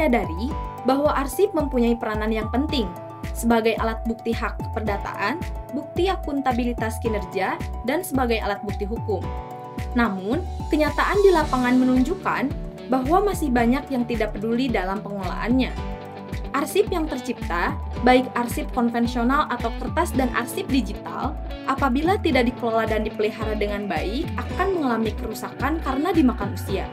menyadari bahwa arsip mempunyai peranan yang penting sebagai alat bukti hak keperdataan, bukti akuntabilitas kinerja, dan sebagai alat bukti hukum. Namun, kenyataan di lapangan menunjukkan bahwa masih banyak yang tidak peduli dalam pengelolaannya. Arsip yang tercipta, baik arsip konvensional atau kertas dan arsip digital, apabila tidak dikelola dan dipelihara dengan baik, akan mengalami kerusakan karena dimakan usia.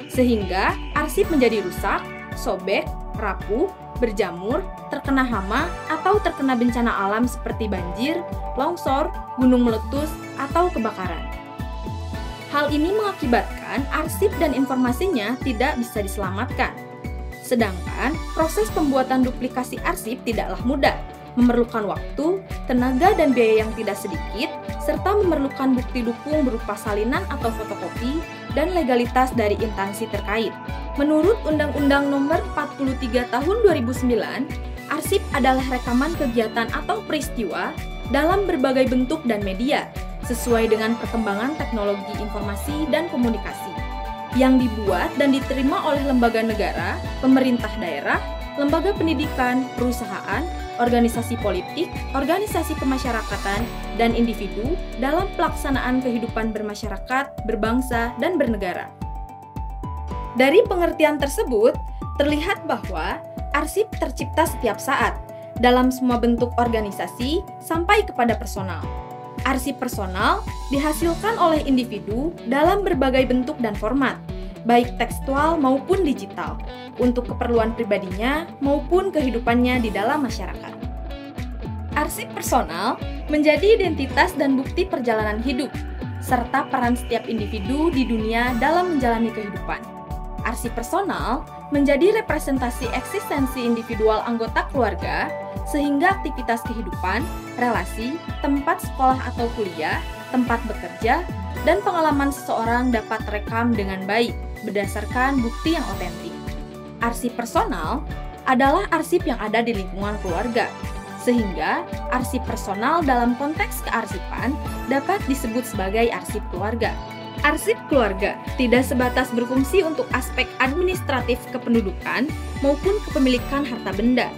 Sehingga arsip menjadi rusak, sobek, rapuh, berjamur, terkena hama, atau terkena bencana alam seperti banjir, longsor, gunung meletus, atau kebakaran. Hal ini mengakibatkan arsip dan informasinya tidak bisa diselamatkan. Sedangkan proses pembuatan duplikasi arsip tidaklah mudah, memerlukan waktu, tenaga dan biaya yang tidak sedikit, serta memerlukan bukti dukung berupa salinan atau fotokopi dan legalitas dari instansi terkait. Menurut Undang-Undang Nomor 43 Tahun 2009, arsip adalah rekaman kegiatan atau peristiwa dalam berbagai bentuk dan media, sesuai dengan perkembangan teknologi informasi dan komunikasi, yang dibuat dan diterima oleh lembaga negara, pemerintah daerah, lembaga pendidikan, perusahaan, organisasi politik, organisasi kemasyarakatan, dan individu dalam pelaksanaan kehidupan bermasyarakat, berbangsa, dan bernegara. Dari pengertian tersebut, terlihat bahwa arsip tercipta setiap saat, dalam semua bentuk organisasi sampai kepada personal. Arsip personal dihasilkan oleh individu dalam berbagai bentuk dan format, baik tekstual maupun digital, untuk keperluan pribadinya maupun kehidupannya di dalam masyarakat. Arsip personal menjadi identitas dan bukti perjalanan hidup, serta peran setiap individu di dunia dalam menjalani kehidupan. Arsip personal menjadi representasi eksistensi individual anggota keluarga, sehingga aktivitas kehidupan, relasi, tempat sekolah atau kuliah, tempat bekerja, dan pengalaman seseorang dapat terekam dengan baik berdasarkan bukti yang otentik. Arsip personal adalah arsip yang ada di lingkungan keluarga, sehingga arsip personal dalam konteks kearsipan dapat disebut sebagai arsip keluarga. Arsip keluarga tidak sebatas berfungsi untuk aspek administratif kependudukan maupun kepemilikan harta benda,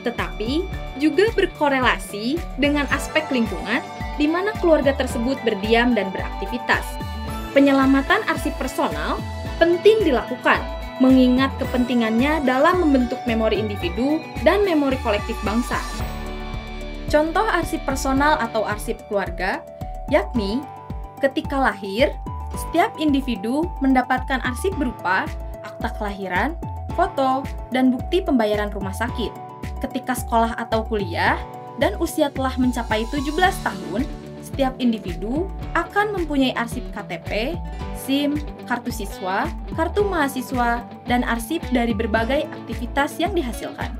tetapi juga berkorelasi dengan aspek lingkungan di mana keluarga tersebut berdiam dan beraktivitas. Penyelamatan arsip personal penting dilakukan, mengingat kepentingannya dalam membentuk memori individu dan memori kolektif bangsa. Contoh arsip personal atau arsip keluarga, yakni ketika lahir, setiap individu mendapatkan arsip berupa akta kelahiran, foto, dan bukti pembayaran rumah sakit. Ketika sekolah atau kuliah, dan usia telah mencapai 17 tahun, setiap individu akan mempunyai arsip KTP, SIM, kartu siswa, kartu mahasiswa, dan arsip dari berbagai aktivitas yang dihasilkan,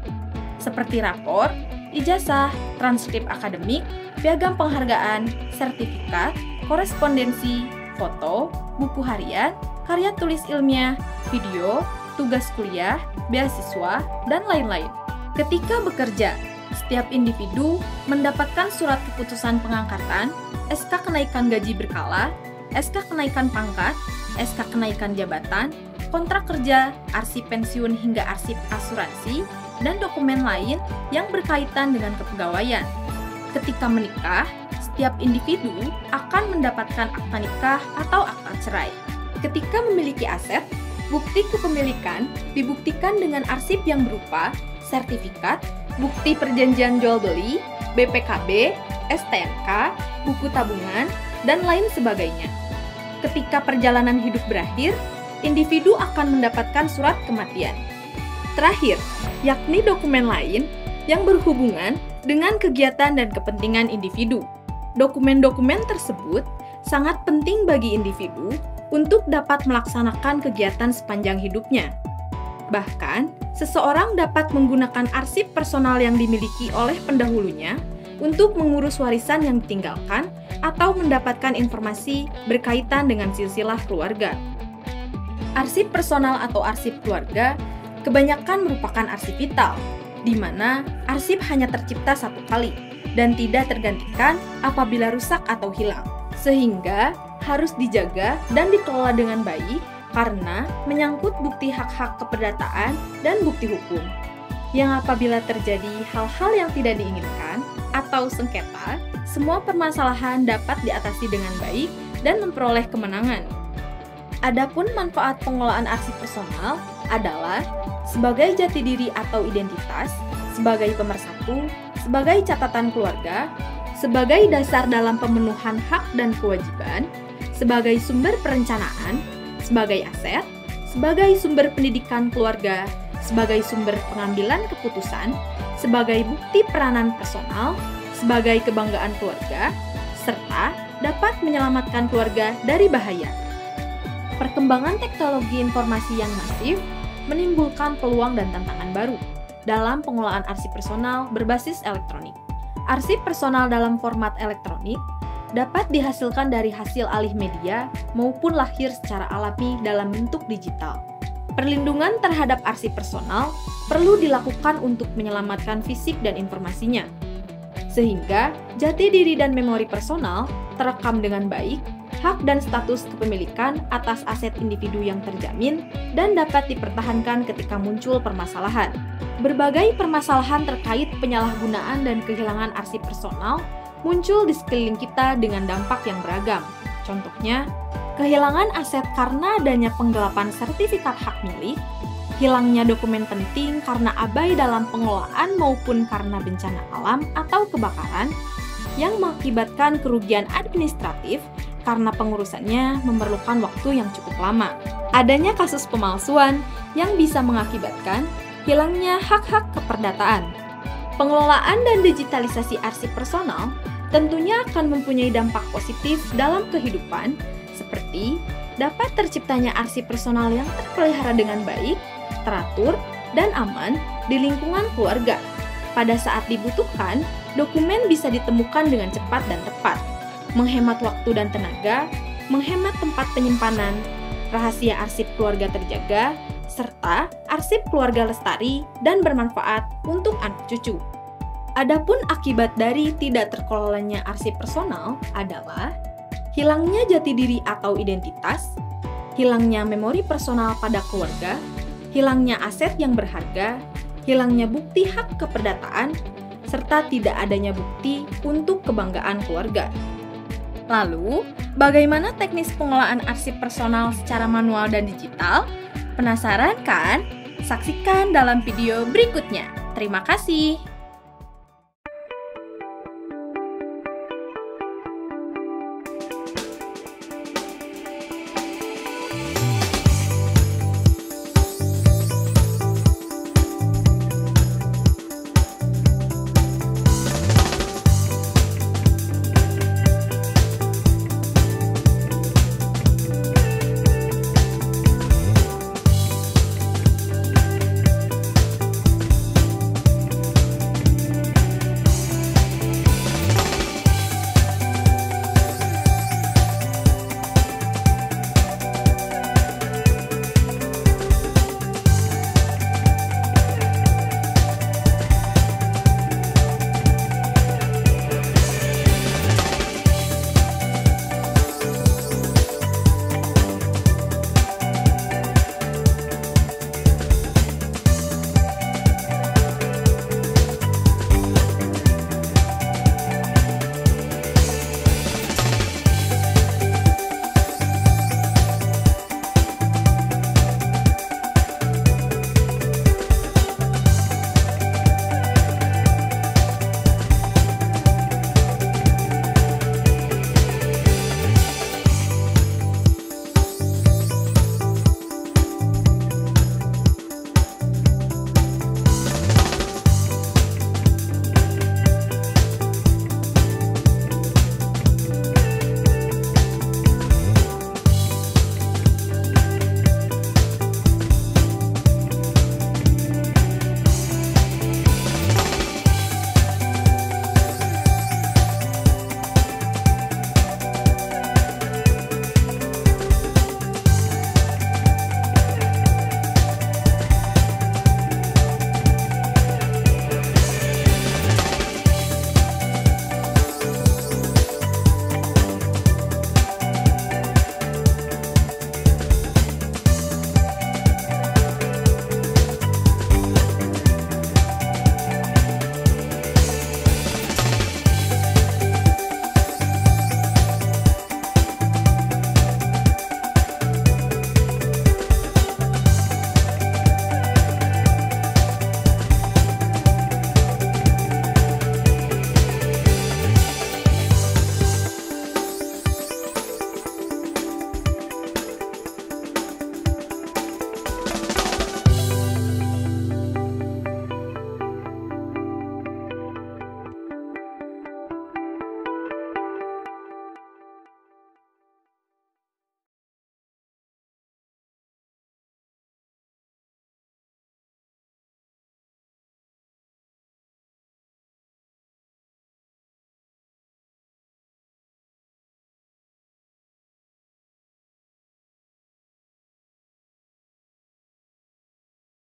seperti rapor, ijazah, transkrip akademik, piagam penghargaan, sertifikat, korespondensi, foto, buku harian, karya tulis ilmiah, video, tugas kuliah, beasiswa, dan lain-lain. Ketika bekerja, setiap individu mendapatkan surat keputusan pengangkatan, SK kenaikan gaji berkala, SK kenaikan pangkat, SK kenaikan jabatan, kontrak kerja, arsip pensiun hingga arsip asuransi, dan dokumen lain yang berkaitan dengan kepegawaian. Ketika menikah, setiap individu akan mendapatkan akta nikah atau akta cerai. Ketika memiliki aset, bukti kepemilikan dibuktikan dengan arsip yang berupa sertifikat, bukti perjanjian jual beli, BPKB, STNK, buku tabungan, dan lain sebagainya. Ketika perjalanan hidup berakhir, individu akan mendapatkan surat kematian. Terakhir, yakni dokumen lain yang berhubungan dengan kegiatan dan kepentingan individu. Dokumen-dokumen tersebut sangat penting bagi individu untuk dapat melaksanakan kegiatan sepanjang hidupnya. Bahkan, seseorang dapat menggunakan arsip personal yang dimiliki oleh pendahulunya untuk mengurus warisan yang ditinggalkan atau mendapatkan informasi berkaitan dengan silsilah keluarga. Arsip personal atau arsip keluarga kebanyakan merupakan arsip vital, di mana arsip hanya tercipta satu kali dan tidak tergantikan apabila rusak atau hilang, sehingga harus dijaga dan dikelola dengan baik karena menyangkut bukti hak-hak keperdataan dan bukti hukum, yang apabila terjadi hal-hal yang tidak diinginkan atau sengketa, semua permasalahan dapat diatasi dengan baik dan memperoleh kemenangan. Adapun manfaat pengelolaan arsip personal adalah sebagai jati diri atau identitas, sebagai pemersatu, sebagai catatan keluarga, sebagai dasar dalam pemenuhan hak dan kewajiban, sebagai sumber perencanaan, sebagai aset, sebagai sumber pendidikan keluarga, sebagai sumber pengambilan keputusan, sebagai bukti peranan personal, sebagai kebanggaan keluarga, serta dapat menyelamatkan keluarga dari bahaya. Perkembangan teknologi informasi yang masif menimbulkan peluang dan tantangan baru dalam pengelolaan arsip personal berbasis elektronik. Arsip personal dalam format elektronik dapat dihasilkan dari hasil alih media maupun lahir secara alami dalam bentuk digital. Perlindungan terhadap arsip personal perlu dilakukan untuk menyelamatkan fisik dan informasinya, sehingga jati diri dan memori personal terekam dengan baik, hak dan status kepemilikan atas aset individu yang terjamin dan dapat dipertahankan ketika muncul permasalahan. Berbagai permasalahan terkait penyalahgunaan dan kehilangan arsip personal muncul di sekeliling kita dengan dampak yang beragam. Contohnya, kehilangan aset karena adanya penggelapan sertifikat hak milik, hilangnya dokumen penting karena abai dalam pengelolaan maupun karena bencana alam atau kebakaran, yang mengakibatkan kerugian administratif karena pengurusannya memerlukan waktu yang cukup lama. Adanya kasus pemalsuan yang bisa mengakibatkan hilangnya hak-hak keperdataan. Pengelolaan dan digitalisasi arsip personal tentunya akan mempunyai dampak positif dalam kehidupan, seperti dapat terciptanya arsip personal yang terpelihara dengan baik, teratur, dan aman di lingkungan keluarga. Pada saat dibutuhkan, dokumen bisa ditemukan dengan cepat dan tepat, menghemat waktu dan tenaga, menghemat tempat penyimpanan, rahasia arsip keluarga terjaga, serta arsip keluarga lestari dan bermanfaat untuk anak cucu. Adapun akibat dari tidak terkelolanya arsip personal adalah hilangnya jati diri atau identitas, hilangnya memori personal pada keluarga, hilangnya aset yang berharga, hilangnya bukti hak keperdataan, serta tidak adanya bukti untuk kebanggaan keluarga. Lalu, bagaimana teknis pengelolaan arsip personal secara manual dan digital? Penasaran kan? Saksikan dalam video berikutnya. Terima kasih.